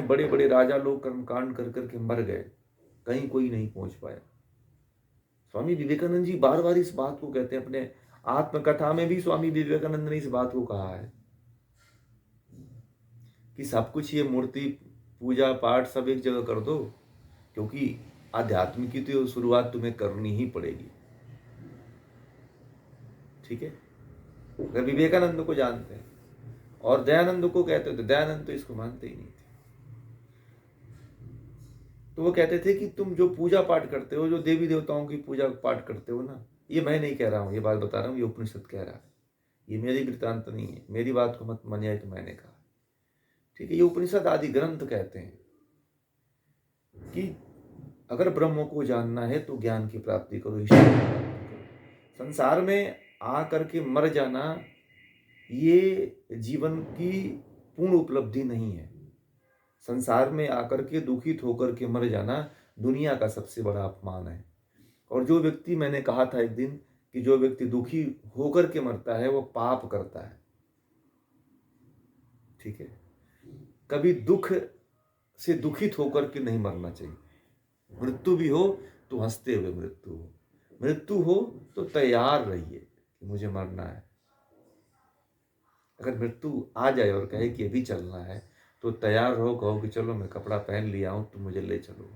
बड़े बड़े राजा लोग कर्मकांड कर करके मर गए, कहीं कोई नहीं पहुंच पाया। स्वामी विवेकानंद जी बार बार इस बात को कहते हैं, अपने आत्मकथा में भी स्वामी विवेकानंद ने इस बात को कहा है कि सब कुछ ये मूर्ति पूजा पाठ सब एक जगह कर दो, क्योंकि आध्यात्म की तो शुरुआत तुम्हें करनी ही पड़ेगी। ठीक है, अगर विवेकानंद को जानते हैं और दयानंद को कहते तो दयानंद तो इसको मानते ही नहीं थे। तो वो कहते थे कि तुम जो पूजा पाठ करते हो, जो देवी देवताओं की पूजा पाठ करते हो ना, ये मैं नहीं कह रहा हूं, ये बात बता रहा हूं, ये उपनिषद कह रहा है, ये मेरी वृत्तांत नहीं है, मेरी बात को मत मानिए तो मैंने कहा। ठीक है, ये उपनिषद आदि ग्रंथ कहते हैं कि अगर ब्रह्म को जानना है तो ज्ञान की प्राप्ति करो, ईश्वर की प्राप्ति करो। संसार में आ करके मर जाना ये जीवन की पूर्ण उपलब्धि नहीं है। संसार में आकर के दुखित होकर के मर जाना दुनिया का सबसे बड़ा अपमान है। और जो व्यक्ति, मैंने कहा था एक दिन कि जो व्यक्ति दुखी होकर के मरता है वो पाप करता है। ठीक है, कभी दुख से दुखित होकर के नहीं मरना चाहिए। मृत्यु भी हो तो हंसते हुए मृत्यु हो, मृत्यु हो तो तैयार रहिए कि मुझे मरना है। अगर मृत्यु आ जाए और कहे कि अभी चलना है तो तैयार रहो, कहो कि चलो मैं कपड़ा पहन लिया हूं, तुम मुझे ले चलो,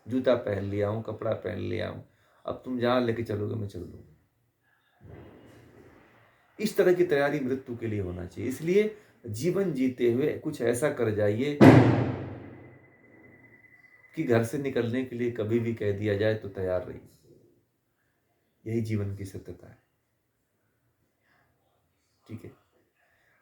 जूता पहन लिया हूं, कपड़ा पहन लिया हूं, अब तुम जहां लेके चलोगे मैं चल दूंगा। इस तरह की तैयारी मृत्यु के लिए होना चाहिए। इसलिए जीवन जीते हुए कुछ ऐसा कर जाइए कि घर से निकलने के लिए कभी भी कह दिया जाए तो तैयार रहिए। यही जीवन की सत्यता है। ठीक है,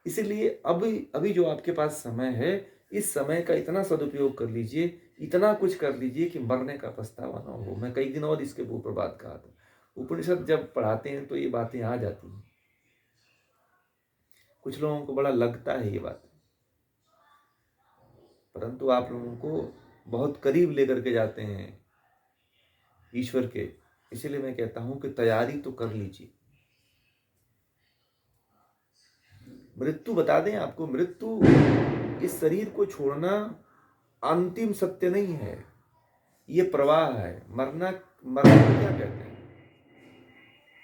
इसलिए अभी अभी जो आपके पास समय है, इस समय का इतना सदुपयोग कर लीजिए, इतना कुछ कर लीजिए कि मरने का पछतावा ना हो। मैं कई दिन और इसके ऊपर बात कहा था। उपनिषद जब पढ़ाते हैं तो ये बातें आ जाती हैं, कुछ लोगों को बड़ा लगता है ये बात, परंतु आप लोगों को बहुत करीब लेकर के जाते हैं ईश्वर के। इसलिए मैं कहता हूं कि तैयारी तो कर लीजिए। मृत्यु, बता दें आपको, मृत्यु इस शरीर को छोड़ना अंतिम सत्य नहीं है, ये प्रवाह है। मरना, मरना को क्या कहते हैं?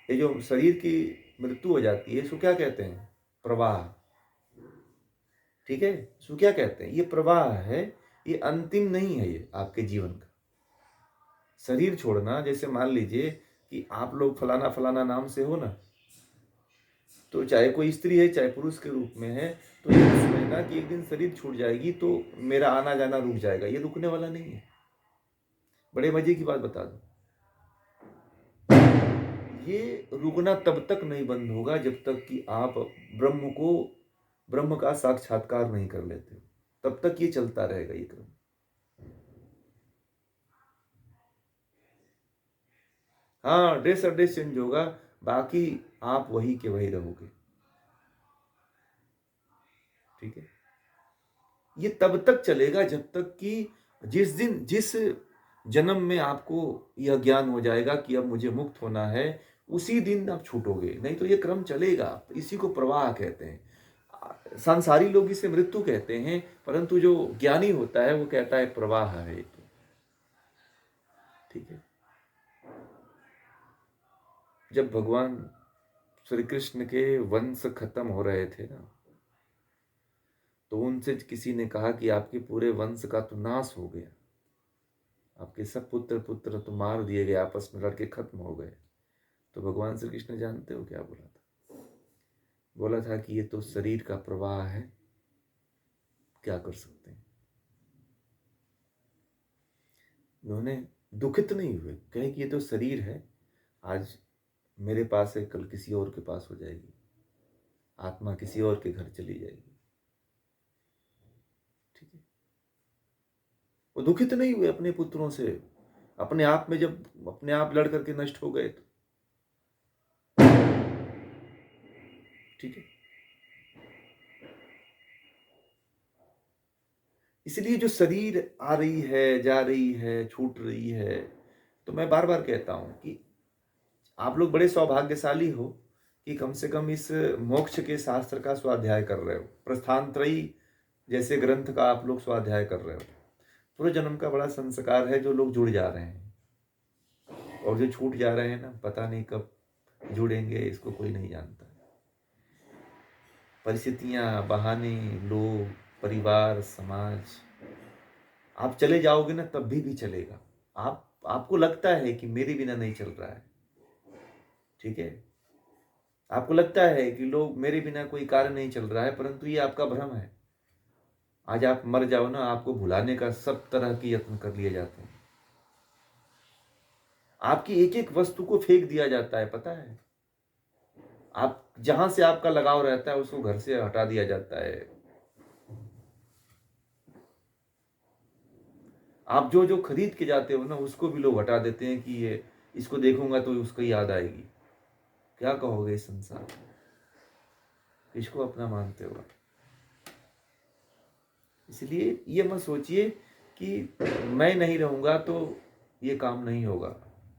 ये जो शरीर की मृत्यु हो जाती है इसको क्या कहते हैं? प्रवाह। ठीक है, इसको क्या कहते हैं? ये प्रवाह है, ये अंतिम नहीं है ये आपके जीवन का। शरीर छोड़ना, जैसे मान लीजिए कि आप लोग फलाना फलाना नाम से हो ना, तो चाहे कोई स्त्री है चाहे पुरुष के रूप में है, तो ये समझना कि एक दिन शरीर छूट जाएगी तो मेरा आना जाना रुक जाएगा। ये रुकने वाला नहीं है। बड़े मजे की बात बता दूं, ये रुकना तब तक नहीं बंद होगा जब तक कि आप ब्रह्म का साक्षात्कार नहीं कर लेते हो, तब तक ये चलता रहेगा ये क्रम। हाँ, ड्रेस एड्रेस चेंज होगा, बाकी आप वही के वही रहोगे। ठीक है, ये तब तक चलेगा जब तक कि जिस जन्म में आपको यह ज्ञान हो जाएगा कि अब मुझे मुक्त होना है, उसी दिन आप छूटोगे, नहीं तो ये क्रम चलेगा। इसी को प्रवाह कहते हैं। सांसारी लोग इसे मृत्यु कहते हैं, परंतु जो ज्ञानी होता है वो कहता है प्रवाह है। ठीक है, जब भगवान श्री कृष्ण के वंश खत्म हो रहे थे ना, तो उनसे किसी ने कहा कि आपके पूरे वंश का तो नाश हो गया, आपके सब पुत्र पुत्र तो मार दिए गए, आपस में लड़के खत्म हो गए। तो भगवान श्री कृष्ण जानते हो क्या बोला था? बोला था कि ये तो शरीर का प्रवाह है, क्या कर सकते हैं। उन्होंने दुखित नहीं हुए, कहे कि ये तो शरीर है, आज मेरे पास है, कल किसी और के पास हो जाएगी, आत्मा किसी और के घर चली जाएगी। ठीक है, वो दुखित नहीं हुए अपने पुत्रों से, अपने आप में जब अपने आप लड़ करके नष्ट हो गए तो। ठीक है, इसलिए जो शरीर आ रही है, जा रही है, छूट रही है, तो मैं बार बार कहता हूं कि आप लोग बड़े सौभाग्यशाली हो कि कम से कम इस मोक्ष के शास्त्र का स्वाध्याय कर रहे हो। प्रस्थान त्रयी जैसे ग्रंथ का आप लोग स्वाध्याय कर रहे हो, पूर्व जन्म का बड़ा संस्कार है जो लोग जुड़ जा रहे हैं, और जो छूट जा रहे हैं ना, पता नहीं कब जुड़ेंगे, इसको कोई नहीं जानता। परिस्थितियां, बहाने, लोग, परिवार, समाज, आप चले जाओगे ना तब भी चलेगा। आपको लगता है कि मेरे बिना नहीं चल रहा है, ठीक है, आपको लगता है कि लोग मेरे बिना कोई कार्य नहीं चल रहा है, परंतु ये आपका भ्रम है। आज आप मर जाओ ना, आपको भुलाने का सब तरह के यत्न कर लिए जाते हैं। आपकी एक एक वस्तु को फेंक दिया जाता है, पता है, आप जहां से आपका लगाव रहता है उसको घर से हटा दिया जाता है। आप जो जो खरीद के जाते हो ना, उसको भी लोग हटा देते हैं कि ये, इसको देखूंगा तो उसको याद आएगी। क्या कहोगे इस संसार, किसको अपना मानते हो आप? इसलिए ये मत सोचिए कि मैं नहीं रहूंगा तो ये काम नहीं होगा।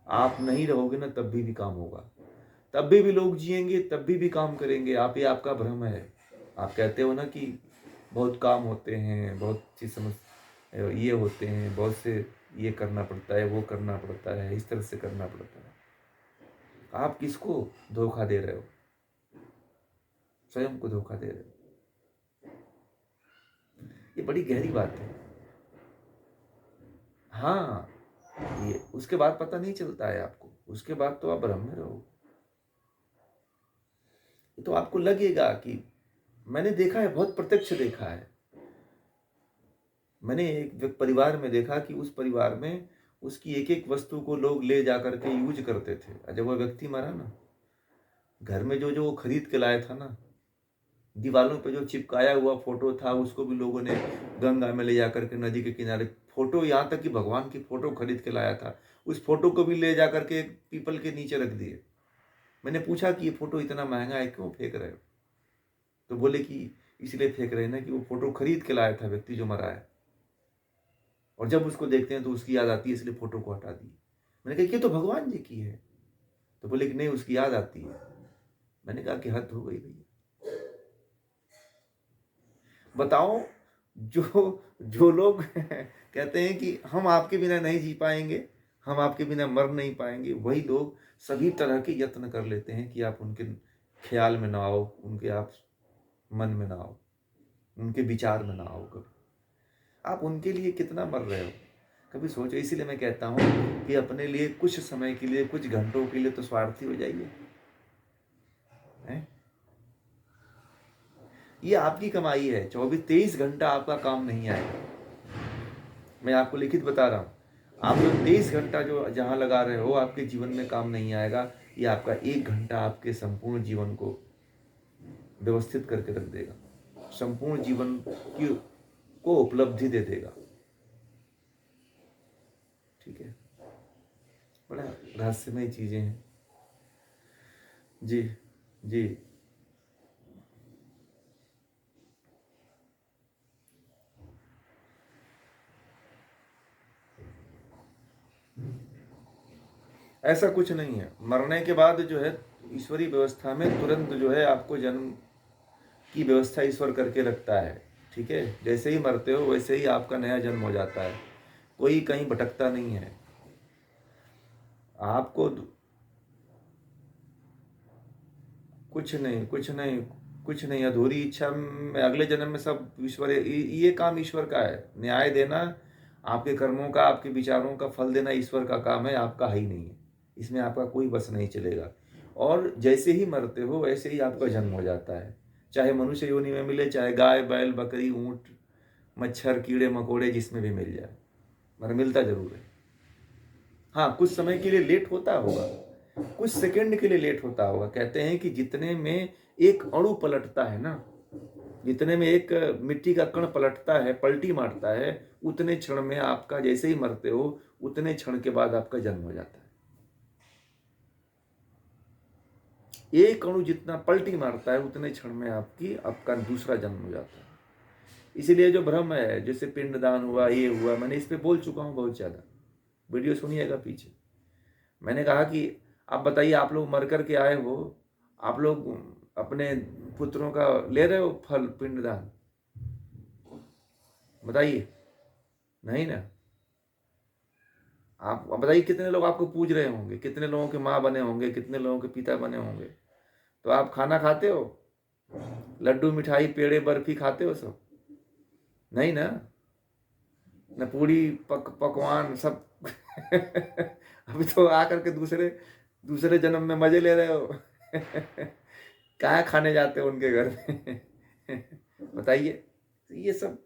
आप नहीं रहोगे ना तब भी काम होगा, तब भी लोग जिएंगे, तब भी काम करेंगे। आप, ये आपका भ्रम है। आप कहते हो ना कि बहुत काम होते हैं, बहुत सी समस्या ये होते हैं, बहुत से ये करना पड़ता है, वो करना पड़ता है, इस तरह से करना पड़ता है। आप किसको धोखा दे रहे हो? स्वयं को धोखा दे रहे हो। ये बड़ी गहरी बात है। हाँ, ये उसके बाद पता नहीं चलता है आपको, उसके बाद तो आप भ्रम में रहो। तो आपको लगेगा कि मैंने देखा है, बहुत प्रत्यक्ष देखा है। मैंने एक परिवार में देखा कि उस परिवार में उसकी एक एक वस्तु को लोग ले जा करके यूज करते थे। जब वो व्यक्ति मरा ना, घर में जो जो वो खरीद के लाया था ना, दीवालों पे जो चिपकाया हुआ फोटो था, उसको भी लोगों ने गंगा में ले जा करके, नदी के किनारे, फोटो, यहाँ तक कि भगवान की फोटो खरीद के लाया था, उस फोटो को भी ले जा करके पीपल के नीचे रख दिए। मैंने पूछा कि ये फोटो इतना महंगा है, क्यों फेंक रहे हो? तो बोले कि इसलिए फेंक रहे हैं ना कि वो फोटो खरीद के लाया था व्यक्ति जो मरा है, और जब उसको देखते हैं तो उसकी याद आती है, इसलिए फोटो को हटा दी। मैंने कहा ये तो भगवान जी की है। तो बोले कि नहीं, उसकी याद आती है। मैंने कहा कि हद हो गई भैया। बताओ, जो जो लोग कहते हैं कि हम आपके बिना नहीं जी पाएंगे, हम आपके बिना मर नहीं पाएंगे, वही लोग सभी तरह के यत्न कर लेते हैं कि आप उनके ख्याल में ना आओ, उनके आप मन में ना आओ, उनके विचार में ना आओ। कभी आप उनके लिए कितना मर रहे हो, कभी सोचो। इसीलिए मैं कहता हूँ कि अपने लिए कुछ समय के लिए, कुछ घंटों के लिए तो स्वार्थी हो जाइए। ये आपकी कमाई है। 24-23 घंटा आपका काम नहीं आएगा। मैं आपको लिखित बता रहा हूँ, आप जो 23 घंटा जो जहाँ लगा रहे हो, आपके जीवन में काम नहीं आएगा। ये आपका 1 घंटा आपके संपूर्ण जीवन को व्यवस्थित करके रख देगा, संपूर्ण जीवन की को उपलब्धि दे देगा। ठीक है, बड़ा रहस्यमय चीजें हैं। जी जी। ऐसा कुछ नहीं है। मरने के बाद जो है, ईश्वरीय व्यवस्था में तुरंत जो है आपको जन्म की व्यवस्था ईश्वर करके रखता है। ठीक है, जैसे ही मरते हो वैसे ही आपका नया जन्म हो जाता है। कोई कहीं भटकता नहीं है। आपको कुछ नहीं, कुछ नहीं, कुछ नहीं। अधूरी इच्छा में अगले जन्म में सब ईश्वर, ये काम ईश्वर का है। न्याय देना, आपके कर्मों का, आपके विचारों का फल देना ईश्वर का काम है, आपका ही नहीं है। इसमें आपका कोई बस नहीं चलेगा। और जैसे ही मरते हो वैसे ही आपका जन्म हो जाता है। चाहे मनुष्य योनि में मिले, चाहे गाय, बैल, बकरी, ऊंट, मच्छर, कीड़े मकोड़े, जिसमें भी मिल जाए, मगर मिलता जरूर है। हाँ, कुछ समय के लिए लेट होता होगा, कुछ सेकंड के लिए लेट होता होगा। कहते हैं कि जितने में एक अणु पलटता है ना, जितने में एक मिट्टी का कण पलटता है, पलटी मारता है, उतने क्षण में आपका, जैसे ही मरते हो उतने क्षण के बाद आपका जन्म हो जाता है। एक अणु जितना पलटी मारता है, उतने क्षण में आपका दूसरा जन्म हो जाता है। इसीलिए जो भ्रम है, जैसे पिंडदान हुआ, ये हुआ, मैंने इस पे बोल चुका हूँ बहुत ज्यादा, वीडियो सुनिएगा पीछे। मैंने कहा कि आप बताइए, आप लोग मर कर के आए हो, आप लोग अपने पुत्रों का ले रहे हो फल, पिंडदान? बताइए, नहीं ना। आप बताइए कितने लोग आपको पूज रहे होंगे, कितने लोगों के माँ बने होंगे, कितने लोगों के पिता बने होंगे। तो आप खाना खाते हो, लड्डू मिठाई पेड़े बर्फी खाते हो सब? नहीं ना। न पूरी पकवान सब अभी तो आकर के दूसरे दूसरे जन्म में मजे ले रहे हो कहाँ खाने जाते हो उनके घर में बताइए। तो ये सब